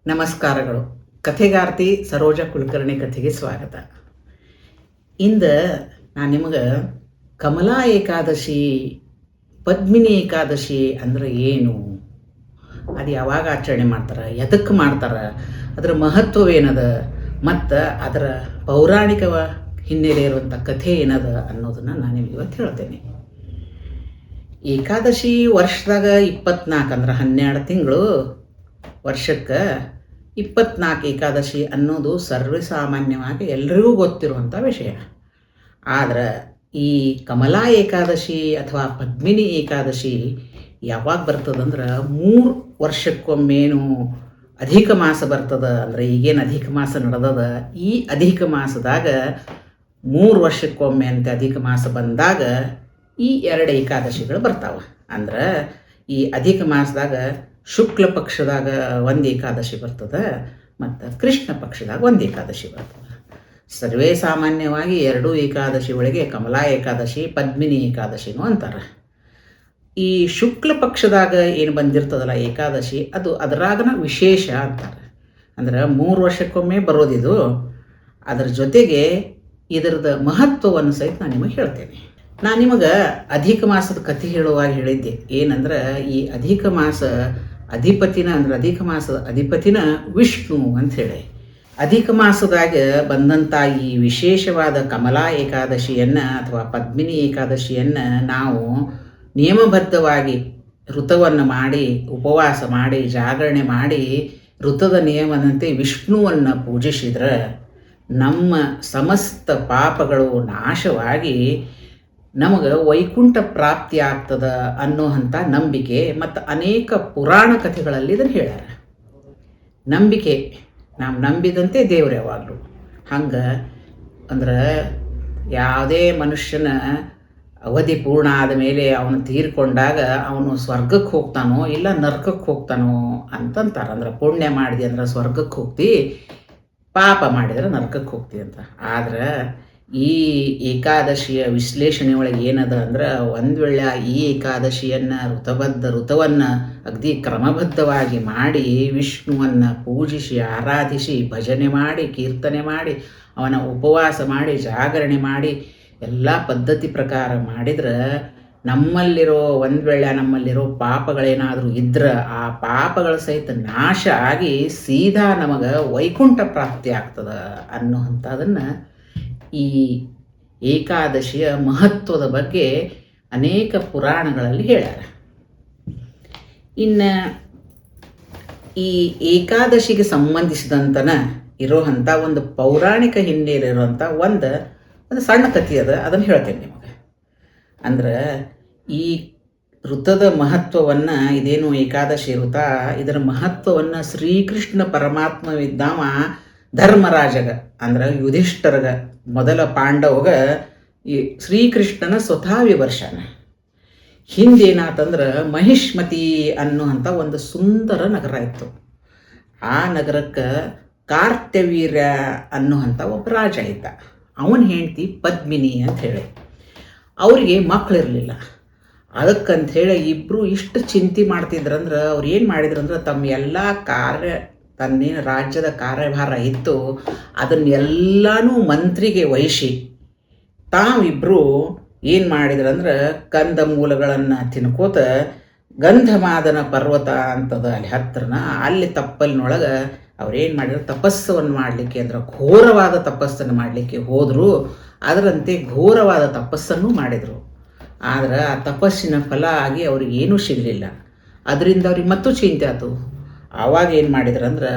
ನಮಸ್ಕಾರಗಳು. ಕಥೆಗಾರ್ತಿ ಸರೋಜ ಕುಲಕರ್ಣಿ ಕಥೆಗೆ ಸ್ವಾಗತ. ಇಂದು ನಾನು ನಿಮಗೆ ಕಮಲಾ ಏಕಾದಶಿ, ಪದ್ಮಿನಿ ಏಕಾದಶಿ ಅಂದ್ರೆ ಏನು, ಅದು ಯಾವಾಗ ಆಚರಣೆ ಮಾಡ್ತಾರೆ, ಎದಕ್ಕೆ ಮಾಡ್ತಾರೆ, ಅದರ ಮಹತ್ವವೇನದ ಮತ್ತು ಅದರ ಪೌರಾಣಿಕ ಹಿನ್ನೆಲೆ ಇರುವಂಥ ಕಥೆ ಏನದ ಅನ್ನೋದನ್ನು ನಾನು ನಿಮಗೆ ಇವತ್ತು ಹೇಳ್ತೇನೆ. ಏಕಾದಶಿ ವರ್ಷದಾಗ 24 ಅಂದ್ರೆ 12 ತಿಂಗಳು ವರ್ಷಕ್ಕೆ 24 ಏಕಾದಶಿ ಅನ್ನೋದು ಸರ್ವೇಸಾಮಾನ್ಯವಾಗಿ ಎಲ್ರಿಗೂ ಗೊತ್ತಿರುವಂಥ ವಿಷಯ. ಆದರೆ ಈ ಕಮಲಾ ಏಕಾದಶಿ ಅಥವಾ ಪದ್ಮಿನಿ ಏಕಾದಶಿ ಯಾವಾಗ ಬರ್ತದಂದ್ರೆ 3 ವರ್ಷಕ್ಕೊಮ್ಮೇನು ಅಧಿಕ ಮಾಸ ಬರ್ತದೆ. ಅಂದರೆ ಈಗೇನು ಅಧಿಕ ಮಾಸ ನಡೆದದ, ಈ ಅಧಿಕ ಮಾಸದಾಗ 3 ವರ್ಷಕ್ಕೊಮ್ಮೆ ಅಂತ ಅಧಿಕ ಮಾಸ ಬಂದಾಗ ಈ 2 ಏಕಾದಶಿಗಳು ಬರ್ತಾವೆ. ಅಂದ್ರೆ ಈ ಅಧಿಕ ಮಾಸದಾಗ ಶುಕ್ಲ ಪಕ್ಷದಾಗ ಒಂದು ಏಕಾದಶಿ ಬರ್ತದೆ ಮತ್ತು ಕೃಷ್ಣ ಪಕ್ಷದಾಗ ಒಂದು ಏಕಾದಶಿ ಬರ್ತದೆ. ಸರ್ವೇ ಸಾಮಾನ್ಯವಾಗಿ 2 ಏಕಾದಶಿ ಒಳಗೆ ಕಮಲಾ ಏಕಾದಶಿ, ಪದ್ಮಿನಿ ಏಕಾದಶಿನೂ ಅಂತಾರೆ. ಈ ಶುಕ್ಲ ಪಕ್ಷದಾಗ ಏನು ಬಂದಿರ್ತದಲ್ಲ ಏಕಾದಶಿ, ಅದು ಅದರಾಗನ ವಿಶೇಷ ಅಂತಾರೆ. ಅಂದ್ರೆ 3 ವರ್ಷಕ್ಕೊಮ್ಮೆ ಬರೋದಿದು. ಅದರ ಜೊತೆಗೆ ಇದರದ ಮಹತ್ವವನ್ನು ಸಹಿತ ನಾನು ನಿಮಗೆ ಹೇಳ್ತೇನೆ. ನಾನು ನಿಮಗೆ ಅಧಿಕ ಮಾಸದ ಕಥೆ ಹೇಳುವಾಗ ಹೇಳಿದ್ದೆ ಏನಂದ್ರೆ, ಈ ಅಧಿಕ ಮಾಸ ಅಧಿಪತಿನ ಅಂದ್ರೆ ಅಧಿಕ ಮಾಸದ ಅಧಿಪತಿನ ವಿಷ್ಣು ಅಂಥೇಳಿ. ಅಧಿಕ ಮಾಸದಾಗ ಬಂದಂಥ ಈ ವಿಶೇಷವಾದ ಕಮಲಾ ಏಕಾದಶಿಯನ್ನು ಅಥವಾ ಪದ್ಮಿನಿ ಏಕಾದಶಿಯನ್ನು ನಾವು ನಿಯಮಬದ್ಧವಾಗಿ ಋತವನ್ನು ಮಾಡಿ, ಉಪವಾಸ ಮಾಡಿ, ಜಾಗರಣೆ ಮಾಡಿ, ಋತದ ನಿಯಮದಂತೆ ವಿಷ್ಣುವನ್ನು ಪೂಜಿಸಿದ್ರೆ ನಮ್ಮ ಸಮಸ್ತ ಪಾಪಗಳು ನಾಶವಾಗಿ ನಮಗೆ ವೈಕುಂಠ ಪ್ರಾಪ್ತಿ ಆಗ್ತದ ಅನ್ನೋಂಥ ನಂಬಿಕೆ. ಮತ್ತು ಅನೇಕ ಪುರಾಣ ಕಥೆಗಳಲ್ಲಿ ಇದನ್ನು ಹೇಳ್ಯಾರ. ನಂಬಿಕೆ, ನಾವು ನಂಬಿದಂತೆ ದೇವ್ರು ಯಾವಾಗಲೂ. ಹಂಗೆ ಅಂದ್ರೆ ಯಾವುದೇ ಮನುಷ್ಯನ ಅವಧಿ ಪೂರ್ಣ ಆದ ಮೇಲೆ ಅವನು ತೀರ್ಕೊಂಡಾಗ ಅವನು ಸ್ವರ್ಗಕ್ಕೆ ಹೋಗ್ತಾನೋ ಇಲ್ಲ ನರ್ಕಕ್ಕೆ ಹೋಗ್ತಾನೋ ಅಂತಂತಾರೆ. ಅಂದ್ರೆ ಪುಣ್ಯ ಮಾಡಿದೆ ಅಂದ್ರೆ ಸ್ವರ್ಗಕ್ಕೆ ಹೋಗ್ತಿ, ಪಾಪ ಮಾಡಿದ್ರೆ ನರ್ಕಕ್ಕೆ ಹೋಗ್ತಿ ಅಂತ. ಆದ್ರೆ ಈ ಏಕಾದಶಿಯ ವಿಶ್ಲೇಷಣೆ ಒಳಗೆ ಏನದ ಅಂದ್ರೆ, ಒಂದು ವೇಳೆ ಈ ಏಕಾದಶಿಯನ್ನು ಋತವನ್ನು ಅಗದಿ ಕ್ರಮಬದ್ಧವಾಗಿ ಮಾಡಿ ವಿಷ್ಣುವನ್ನು ಪೂಜಿಸಿ ಆರಾಧಿಸಿ ಭಜನೆ ಮಾಡಿ ಕೀರ್ತನೆ ಮಾಡಿ ಅವನ ಉಪವಾಸ ಮಾಡಿ ಜಾಗರಣೆ ಮಾಡಿ ಎಲ್ಲ ಪದ್ಧತಿ ಪ್ರಕಾರ ಮಾಡಿದ್ರೆ ಒಂದು ವೇಳೆ ನಮ್ಮಲ್ಲಿರೋ ಪಾಪಗಳೇನಾದರೂ ಇದ್ರೆ ಆ ಪಾಪಗಳ ಸಹಿತ ನಾಶ ಆಗಿ ಸೀದಾ ನಮಗೆ ವೈಕುಂಠ ಪ್ರಾಪ್ತಿ ಆಗ್ತದೆ ಅನ್ನುವಂಥದ್ದನ್ನು ಈ ಏಕಾದಶಿಯ ಮಹತ್ವದ ಬಗ್ಗೆ ಅನೇಕ ಪುರಾಣಗಳಲ್ಲಿ ಹೇಳ್ಯಾರ. ಇನ್ನು ಈ ಏಕಾದಶಿಗೆ ಸಂಬಂಧಿಸಿದಂತನ ಇರೋವಂಥ ಒಂದು ಪೌರಾಣಿಕ ಹಿನ್ನೆಲೆ ಇರುವಂಥ ಒಂದು ಸಣ್ಣ ಕಥೆ ಅದ, ಅದನ್ನು ಹೇಳ್ತೇನೆ ನಿಮಗೆ. ಅಂದ್ರೆ ಈ ಋತದ ಮಹತ್ವವನ್ನು, ಇದೇನು ಏಕಾದಶಿ ಋತ, ಇದರ ಮಹತ್ವವನ್ನು ಶ್ರೀಕೃಷ್ಣ ಪರಮಾತ್ಮವಿದ್ದಾವ ಧರ್ಮರಾಜಗ ಅಂದ್ರೆ ಯುಧಿಷ್ಠರಗ, ಮೊದಲ ಪಾಂಡವಗ ಈ ಶ್ರೀಕೃಷ್ಣನ ಸ್ವತಃ ವಿವರ್ಶನ. ಹಿಂದೇನಾತಂದ್ರೆ ಮಹಿಷ್ಮತಿ ಅನ್ನುವಂಥ ಒಂದು ಸುಂದರ ನಗರ ಇತ್ತು. ಆ ನಗರಕ್ಕೆ ಕಾರ್ತ್ಯವೀರ್ಯ ಅನ್ನುವಂಥ ಒಬ್ಬ ರಾಜ ಇದ್ದ. ಅವನ ಹೆಂಡತಿ ಪದ್ಮಿನಿ ಅಂತ ಹೇಳಿ. ಅವರಿಗೆ ಮಕ್ಕಳಿರಲಿಲ್ಲ. ಅದಕ್ಕಂಥೇಳಿ ಇಬ್ಬರು ಇಷ್ಟು ಚಿಂತೆ ಮಾಡ್ತಿದ್ರಂದ್ರೆ ಅವ್ರು ಏನು ಮಾಡಿದ್ರಂದ್ರೆ, ತಮ್ಮ ಎಲ್ಲ ತನ್ನೇನು ರಾಜ್ಯದ ಕಾರ್ಯಭಾರ ಇತ್ತು ಅದನ್ನೆಲ್ಲನೂ ಮಂತ್ರಿಗೆ ವಹಿಸಿ ತಾವಿಬ್ಬರು ಏನು ಮಾಡಿದ್ರಂದ್ರೆ, ಕಂದ ಮೂಲಗಳನ್ನು ತಿನ್ಕೋತ ಗಂಧಮಾದನ ಪರ್ವತ ಅಂತದ ಅಲ್ಲಿ ಹತ್ರನ, ಅಲ್ಲಿ ತಪ್ಪಲಿನೊಳಗೆ ಅವ್ರೇನು ಮಾಡಿದ್ರು, ತಪಸ್ಸನ್ನು ಮಾಡಲಿಕ್ಕೆ ಅಂದ್ರೆ ಘೋರವಾದ ತಪಸ್ಸನ್ನು ಮಾಡಲಿಕ್ಕೆ ಹೋದರು. ಅದರಂತೆ ಘೋರವಾದ ತಪಸ್ಸನ್ನು ಮಾಡಿದರು. ಆದರೆ ಆ ತಪಸ್ಸಿನ ಫಲ ಆಗಿ ಅವ್ರಿಗೆ ಏನೂ ಸಿಗಲಿಲ್ಲ. ಅದರಿಂದ ಅವ್ರಿಗೆ ಮತ್ತೂ ಚಿಂತೆ ಆಯಿತು. ಆವಾಗ ಏನು ಮಾಡಿದ್ರಂದ್ರೆ,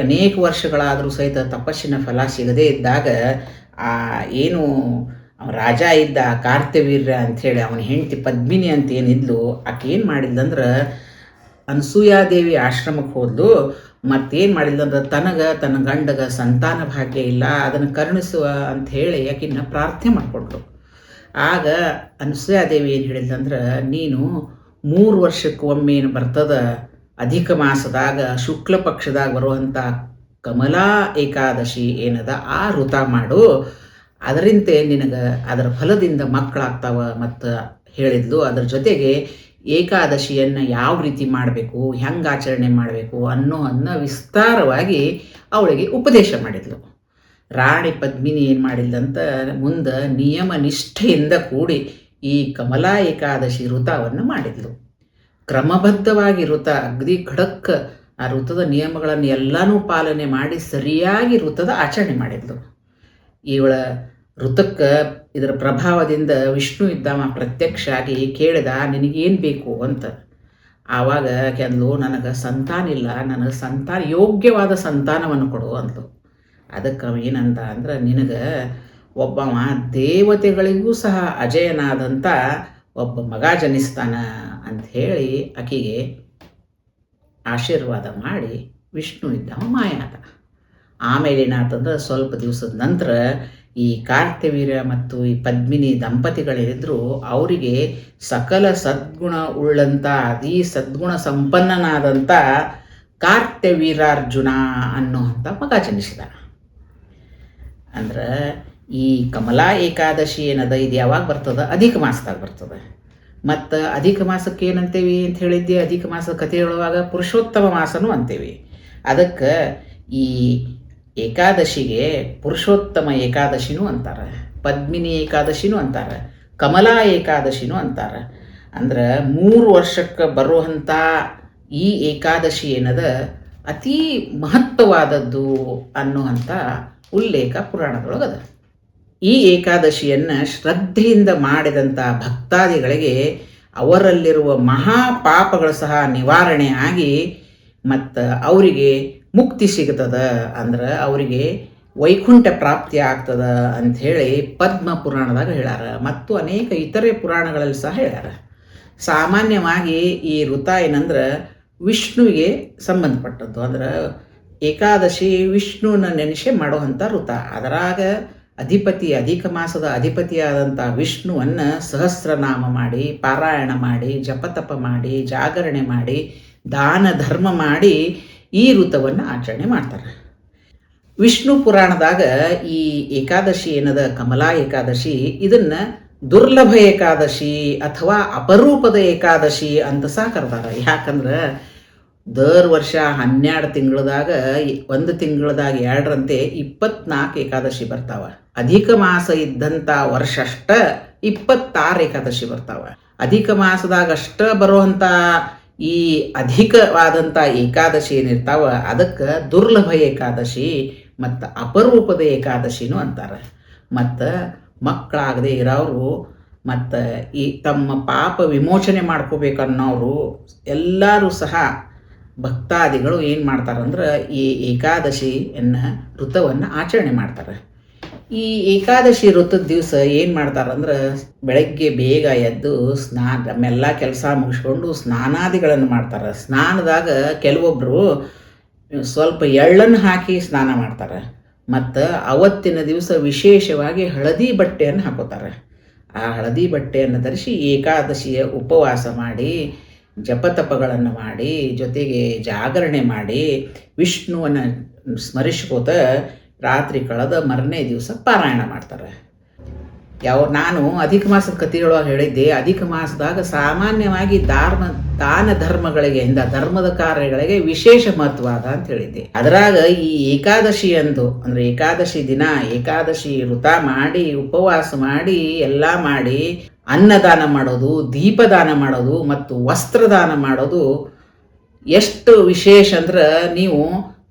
ಅನೇಕ ವರ್ಷಗಳಾದರೂ ಸಹಿತ ತಪಸ್ಸಿನ ಫಲ ಸಿಗದೇ ಇದ್ದಾಗ ಏನು ರಾಜ ಇದ್ದ ಕಾರ್ತ್ಯವೀರ್ಯ ಅಂಥೇಳಿ ಅವನ ಹೆಂಡತಿ ಪದ್ಮಿನಿ ಅಂತ ಏನಿದ್ಲು, ಆಕೆ ಏನು ಮಾಡಿದ್ಲಂದ್ರೆ ಅನಸೂಯಾದೇವಿ ಆಶ್ರಮಕ್ಕೆ ಹೋದ್ಲು. ಮತ್ತೇನು ಮಾಡಿದ್ಲಂದ್ರೆ, ತನ್ನ ಗಂಡಗ ಸಂತಾನ ಭಾಗ್ಯ ಇಲ್ಲ, ಅದನ್ನು ಕರುಣಿಸುವ ಅಂಥೇಳಿ ಆಕಿನ್ನ ಪ್ರಾರ್ಥನೆ ಮಾಡಿಕೊಂಡ್ಳು. ಆಗ ಅನಸೂಯಾದೇವಿ ಏನು ಹೇಳಿದ್ಲಂದ್ರೆ, ನೀನು 3 ವರ್ಷಕ್ಕೆ ಒಮ್ಮೆ ಏನು ಬರ್ತದ ಅಧಿಕ ಮಾಸದಾಗ ಶುಕ್ಲ ಪಕ್ಷದಾಗ ಬರುವಂಥ ಕಮಲಾ ಏಕಾದಶಿ ಏನದ ಆ ಋತ ಮಾಡು, ಅದರಿಂದ ನಿನಗೆ ಅದರ ಫಲದಿಂದ ಮಕ್ಕಳಾಗ್ತಾವ ಮತ್ತು ಹೇಳಿದ್ಲು. ಅದರ ಜೊತೆಗೆ ಏಕಾದಶಿಯನ್ನು ಯಾವ ರೀತಿ ಮಾಡಬೇಕು, ಹೆಂಗೆ ಆಚರಣೆ ಮಾಡಬೇಕು ಅನ್ನೋದನ್ನು ವಿಸ್ತಾರವಾಗಿ ಅವಳಿಗೆ ಉಪದೇಶ ಮಾಡಿದ್ಲು. ರಾಣಿ ಪದ್ಮಿನಿ ಏನು ಮಾಡಿದ್ಲಂತ ಮುಂದೆ ನಿಯಮ ನಿಷ್ಠೆಯಿಂದ ಕೂಡಿ ಈ ಕಮಲಾ ಏಕಾದಶಿ ವೃತವನ್ನು ಮಾಡಿದ್ಲು. ಕ್ರಮಬದ್ಧವಾಗಿ ವೃತ ಅಗದಿ ಖಡಕ್ ಆ ವೃತದ ನಿಯಮಗಳನ್ನು ಎಲ್ಲನೂ ಪಾಲನೆ ಮಾಡಿ ಸರಿಯಾಗಿ ವೃತದ ಆಚರಣೆ ಮಾಡಿದ್ಲು. ಇವಳ ವೃತಕ್ಕೆ ಇದರ ಪ್ರಭಾವದಿಂದ ವಿಷ್ಣು ಇದ್ದವ ಪ್ರತ್ಯಕ್ಷ ಆಗಿ ಕೇಳಿದ, ನಿನಗೇನು ಬೇಕು ಅಂತ. ಆವಾಗ ಕೆಂದ್ಲು, ನನಗೆ ಸಂತಾನ ಇಲ್ಲ, ನನಗೆ ಯೋಗ್ಯವಾದ ಸಂತಾನವನ್ನು ಕೊಡು ಅಂದ್ಲು. ಅದಕ್ಕೆ ಏನಂದ ಅಂದ್ರೆ, ನಿನಗೆ ಒಬ್ಬವ ದೇವತೆಗಳಿಗೂ ಸಹ ಅಜಯನಾದಂಥ ಒಬ್ಬ ಮಗ ಜನಿಸ್ತಾನ ಅಂಥೇಳಿ ಆಕೆಗೆ ಆಶೀರ್ವಾದ ಮಾಡಿ ವಿಷ್ಣು ಇದ್ದವ ಮಾಯಾದ. ಆಮೇಲೆ ಏನಾಯ್ತಂದ್ರೆ ಸ್ವಲ್ಪ ದಿವಸದ ನಂತರ ಈ ಕಾರ್ತ್ಯವೀರ್ಯ ಮತ್ತು ಈ ಪದ್ಮಿನಿ ದಂಪತಿಗಳೇನಿದ್ರು ಅವರಿಗೆ ಸಕಲ ಸದ್ಗುಣ ಉಳ್ಳಂಥ ಅತೀ ಸದ್ಗುಣ ಸಂಪನ್ನನಾದಂಥ ಕಾರ್ತ್ಯವೀರಾರ್ಜುನ ಅನ್ನುವಂಥ ಮಗ ಜನಿಸಿದ. ಅಂದ್ರೆ ಈ ಕಮಲಾ ಏಕಾದಶಿ ಏನದ ಇದು ಯಾವಾಗ ಬರ್ತದೆ? ಅಧಿಕ ಮಾಸದಾಗ ಬರ್ತದೆ. ಮತ್ತು ಅಧಿಕ ಮಾಸಕ್ಕೆ ಏನಂತೇವಿ ಅಂತ ಹೇಳಿದ್ದೆ, ಅಧಿಕ ಮಾಸದ ಕಥೆ ಹೇಳುವಾಗ ಪುರುಷೋತ್ತಮ ಮಾಸನೂ ಅಂತೇವಿ. ಅದಕ್ಕೆ ಈ ಏಕಾದಶಿಗೆ ಪುರುಷೋತ್ತಮ ಏಕಾದಶಿನೂ ಅಂತಾರೆ, ಪದ್ಮಿನಿ ಏಕಾದಶಿನೂ ಅಂತಾರೆ, ಕಮಲಾ ಏಕಾದಶಿನೂ ಅಂತಾರೆ. ಅಂದ್ರೆ 3 ವರ್ಷಕ್ಕೆ ಬರುವಂಥ ಈ ಏಕಾದಶಿ ಏನದ ಅತೀ ಮಹತ್ವವಾದದ್ದು ಅನ್ನುವಂಥ ಉಲ್ಲೇಖ ಪುರಾಣದೊಳಗದ. ಈ ಏಕಾದಶಿಯನ್ನು ಶ್ರದ್ಧೆಯಿಂದ ಮಾಡಿದಂಥ ಭಕ್ತಾದಿಗಳಿಗೆ ಅವರಲ್ಲಿರುವ ಮಹಾಪಾಪಗಳು ಸಹ ನಿವಾರಣೆ ಆಗಿ ಮತ್ತು ಅವರಿಗೆ ಮುಕ್ತಿ ಸಿಗ್ತದ, ಅಂದ್ರೆ ಅವರಿಗೆ ವೈಕುಂಠ ಪ್ರಾಪ್ತಿ ಆಗ್ತದ ಅಂಥೇಳಿ ಪದ್ಮ ಪುರಾಣದಾಗ ಹೇಳ್ಯಾರ ಮತ್ತು ಅನೇಕ ಇತರೆ ಪುರಾಣಗಳಲ್ಲಿ ಸಹ ಹೇಳ್ಯಾರ. ಸಾಮಾನ್ಯವಾಗಿ ಈ ವೃತ ಏನಂದ್ರೆ ವಿಷ್ಣುವಿಗೆ ಸಂಬಂಧಪಟ್ಟದ್ದು. ಅಂದ್ರೆ ಏಕಾದಶಿ ವಿಷ್ಣುವಿನ ನೆನೆಸೆ ಮಾಡುವಂಥ ವೃತ. ಅದರಾಗ ಅಧಿಕ ಮಾಸದ ಅಧಿಪತಿಯಾದಂಥ ವಿಷ್ಣುವನ್ನು ಸಹಸ್ರನಾಮ ಮಾಡಿ, ಪಾರಾಯಣ ಮಾಡಿ, ಜಪತಪ ಮಾಡಿ, ಜಾಗರಣೆ ಮಾಡಿ, ದಾನ ಧರ್ಮ ಮಾಡಿ ಈ ವೃತವನ್ನು ಆಚರಣೆ ಮಾಡ್ತಾರೆ. ವಿಷ್ಣು ಪುರಾಣದಾಗ ಈ ಏಕಾದಶಿ ಏನದ ಕಮಲಾ ಏಕಾದಶಿ ಇದನ್ನು ದುರ್ಲಭ ಏಕಾದಶಿ ಅಥವಾ ಅಪರೂಪದ ಏಕಾದಶಿ ಅಂತ ಸಹ ಕರ್ತಾರೆ. ಯಾಕಂದ್ರೆ ವರ್ಷ 12 ತಿಂಗಳದಾಗ 1 ತಿಂಗಳದಾಗ 2ರಂತೆ 24 ಏಕಾದಶಿ ಬರ್ತಾವ. ಅಧಿಕ ಮಾಸ ಇದ್ದಂಥ ವರ್ಷ ಅಷ್ಟ 26 ಏಕಾದಶಿ ಬರ್ತಾವ. ಅಧಿಕ ಮಾಸದಾಗ ಅಷ್ಟ ಬರುವಂಥ ಈ ಅಧಿಕವಾದಂಥ ಏಕಾದಶಿ ಏನಿರ್ತಾವ ಅದಕ್ಕೆ ದುರ್ಲಭ ಏಕಾದಶಿ ಮತ್ತು ಅಪರೂಪದ ಏಕಾದಶಿನೂ ಅಂತಾರೆ. ಮತ್ತು ಮಕ್ಕಳಾಗದೆ ಇರೋರು ಮತ್ತು ಈ ತಮ್ಮ ಪಾಪ ವಿಮೋಚನೆ ಮಾಡ್ಕೋಬೇಕನ್ನೋರು ಎಲ್ಲರೂ ಸಹ ಭಕ್ತಾದಿಗಳು ಏನು ಮಾಡ್ತಾರಂದ್ರೆ ಈ ಏಕಾದಶಿಯನ್ನು ವೃತವನ್ನು ಆಚರಣೆ ಮಾಡ್ತಾರೆ. ಈ ಏಕಾದಶಿ ವೃತದ ದಿವಸ ಏನು ಮಾಡ್ತಾರಂದ್ರೆ ಬೆಳಗ್ಗೆ ಬೇಗ ಎದ್ದು ನಮ್ಮೆಲ್ಲ ಕೆಲಸ ಮುಗಿಸ್ಕೊಂಡು ಸ್ನಾನಾದಿಗಳನ್ನು ಮಾಡ್ತಾರೆ. ಸ್ನಾನದಾಗ ಕೆಲವೊಬ್ಬರು ಸ್ವಲ್ಪ ಎಳ್ಳನ್ನು ಹಾಕಿ ಸ್ನಾನ ಮಾಡ್ತಾರೆ ಮತ್ತು ಅವತ್ತಿನ ದಿವಸ ವಿಶೇಷವಾಗಿ ಹಳದಿ ಬಟ್ಟೆಯನ್ನು ಹಾಕೋತಾರೆ. ಆ ಹಳದಿ ಬಟ್ಟೆಯನ್ನು ಧರಿಸಿ ಏಕಾದಶಿಯ ಉಪವಾಸ ಮಾಡಿ, ಜಪತಪಗಳನ್ನು ಮಾಡಿ, ಜೊತೆಗೆ ಜಾಗರಣೆ ಮಾಡಿ, ವಿಷ್ಣುವನ್ನು ಸ್ಮರಿಸ್ಕೋತ ರಾತ್ರಿ ಕಳೆದ ಮರನೇ ದಿವಸ ಪಾರಾಯಣ ಮಾಡ್ತಾರೆ. ನಾನು ಅಧಿಕ ಮಾಸದ ಕಥೆಯೊಳಗೆ ಹೇಳಿದ್ದೆ, ಅಧಿಕ ಮಾಸದಾಗ ಸಾಮಾನ್ಯವಾಗಿ ದಾನ ಧರ್ಮಗಳಿಗೆ ಧರ್ಮದ ಕಾರ್ಯಗಳಿಗೆ ವಿಶೇಷ ಮಹತ್ವ ಅದ ಅಂತ ಹೇಳಿದ್ದೆ. ಅದರಾಗ ಈ ಏಕಾದಶಿ ಅಂದರೆ ಏಕಾದಶಿ ದಿನ ಏಕಾದಶಿ ವೃತ ಮಾಡಿ, ಉಪವಾಸ ಮಾಡಿ, ಎಲ್ಲ ಮಾಡಿ ಅನ್ನದಾನ ಮಾಡೋದು, ದೀಪದಾನ ಮಾಡೋದು ಮತ್ತು ವಸ್ತ್ರದಾನ ಮಾಡೋದು ಎಷ್ಟು ವಿಶೇಷ ಅಂದ್ರೆ, ನೀವು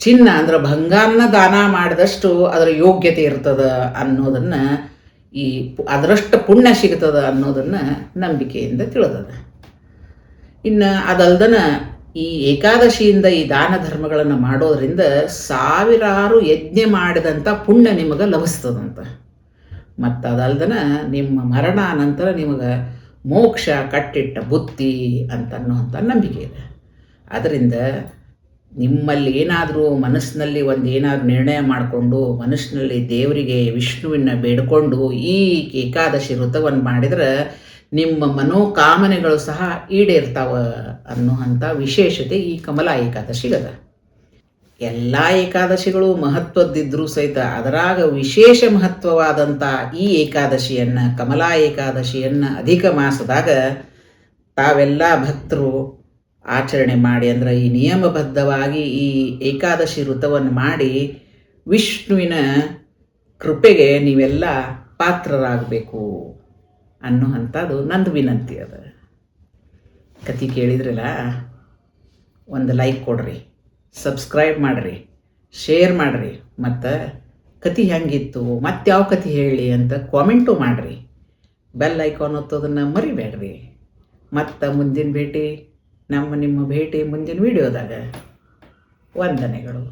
ಚಿನ್ನ ಅಂದ್ರೆ ಬಂಗಾರನ ದಾನ ಮಾಡಿದಷ್ಟು ಅದರ ಯೋಗ್ಯತೆ ಇರ್ತದೆ ಅನ್ನೋದನ್ನು, ಅದರಷ್ಟು ಪುಣ್ಯ ಸಿಗ್ತದೆ ಅನ್ನೋದನ್ನು ನಂಬಿಕೆಯಿಂದ ತಿಳಿದದ. ಇನ್ನು ಅದಲ್ದನ ಈ ಏಕಾದಶಿಯಿಂದ ಈ ದಾನ ಧರ್ಮಗಳನ್ನು ಮಾಡೋದ್ರಿಂದ ಸಾವಿರಾರು ಯಜ್ಞ ಮಾಡಿದಂಥ ಪುಣ್ಯ ನಿಮಗೆ ಲಭಿಸ್ತದಂತ. ಮತ್ತು ಅದಲ್ದನ ನಿಮ್ಮ ಮರಣಾನಂತರ ನಿಮಗೆ ಮೋಕ್ಷ ಕಟ್ಟಿಟ್ಟ ಬುತ್ತಿ ಅಂತನ್ನುವಂಥ ನಂಬಿಕೆ ಇದೆ. ಅದರಿಂದ ನಿಮ್ಮಲ್ಲಿ ಏನಾದರೂ ಮನಸ್ಸಿನಲ್ಲಿ ಏನಾದರೂ ನಿರ್ಣಯ ಮಾಡಿಕೊಂಡು ಮನಸ್ಸಿನಲ್ಲಿ ದೇವರಿಗೆ ವಿಷ್ಣುವಿನ ಬೇಡಿಕೊಂಡು ಈ ಏಕಾದಶಿ ವೃತವನ್ನು ಮಾಡಿದ್ರೆ ನಿಮ್ಮ ಮನೋಕಾಮನೆಗಳು ಸಹ ಈಡೇರ್ತಾವ ಅನ್ನುವಂಥ ವಿಶೇಷತೆ ಈ ಕಮಲಾ ಏಕಾದಶಿಗದ. ಎಲ್ಲ ಏಕಾದಶಿಗಳು ಮಹತ್ವದ್ದಿದ್ರೂ ಸಹಿತ ಅದರಾಗ ವಿಶೇಷ ಮಹತ್ವವಾದಂಥ ಈ ಏಕಾದಶಿಯನ್ನು, ಕಮಲಾ ಏಕಾದಶಿಯನ್ನು ಅಧಿಕ ಮಾಸದಾಗ ತಾವೆಲ್ಲ ಭಕ್ತರು ಆಚರಣೆ ಮಾಡಿ, ಅಂದರೆ ಈ ನಿಯಮಬದ್ಧವಾಗಿ ಈ ಏಕಾದಶಿ ವ್ರತವನ್ನು ಮಾಡಿ ವಿಷ್ಣುವಿನ ಕೃಪೆಗೆ ನೀವೆಲ್ಲ ಪಾತ್ರರಾಗಬೇಕು ಅನ್ನುವಂಥದ್ದು ನಂದು ವಿನಂತಿ ಅದ. ಕತೆ ಕೇಳಿದ್ರಲ್ಲ, ಒಂದು ಲೈಕ್ ಕೊಡ್ರಿ, ಸಬ್ಸ್ಕ್ರೈಬ್ ಮಾಡಿರಿ, ಶೇರ್ ಮಾಡಿರಿ, ಮತ್ತು ಕತೆ ಹೆಂಗಿತ್ತು, ಮತ್ತು ಯಾವ ಕತೆ ಹೇಳಿ ಅಂತ ಕಾಮೆಂಟು ಮಾಡಿರಿ. ಬೆಲ್ ಐಕಾನ್ ಒತ್ತೋದನ್ನು ಮರಿಬೇಡ್ರಿ. ಮತ್ತು ಮುಂದಿನ ನಿಮ್ಮ ಭೇಟಿ ಮುಂದಿನ ವಿಡಿಯೋದಾಗ. ವಂದನೆಗಳು.